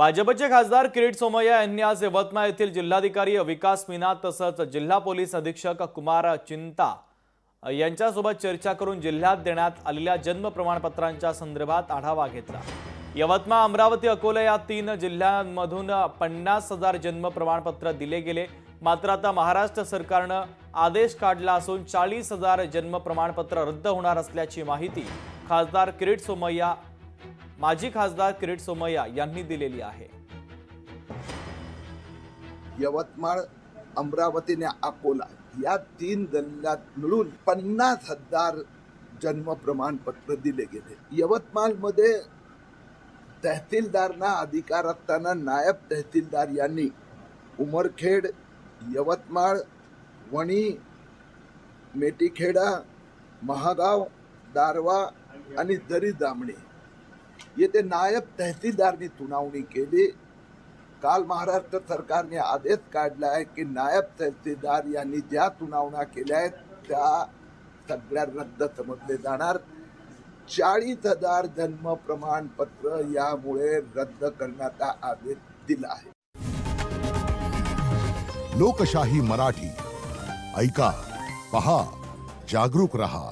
भाजपचे खासदार किरीट सोमय्या यांनी आज यवतमाळ येथील जिल्हाधिकारी विकास मीना तसंच जिल्हा पोलीस अधीक्षक कुमार चिंता यांच्यासोबत चर्चा करून जिल्ह्यात देण्यात आलेल्या जन्म प्रमाणपत्रांच्या संदर्भात आढावा घेतला। यवतमाळ, अमरावती, अकोला या 3 जिल्ह्यांमधून 50,000 जन्म प्रमाणपत्र दिले गेले। मात्र आता महाराष्ट्र सरकारने आदेश काढला असून 40,000 जन्म प्रमाणपत्र रद्द होणार असल्याची माहिती माजी खासदार किरीट सोमय्या यांनी दिलेली आहे। यवतमाळ, अमरावती आणि अकोला या 3 जिल्ह्यात मिळून 50,000 जन्म प्रमाणपत्र दिले गेले। यवतमाळ मध्ये तहसीलदारांना अधिकार असताना नायब तहसीलदार यांनी उमरखेड, यवतमाळ, वणी, मेटीखेडा, महागाव, दारवा आणि दरी जामणे येथे नायब तहसीलदारनी सुनावणी केली। काल महाराष्ट्र सरकारने आदेश काढला आहे की नायब तहसीलदार यांनी ज्या सुनावण्या केल्या आहेत त्या सगळ्या रद्द समजले जाणार। 40,000 जन्म प्रमाणपत्र यामुळे रद्द करण्याचा आदेश दिला आहे। लोकशाही मराठी ऐका, पहा, जागरूक रहा।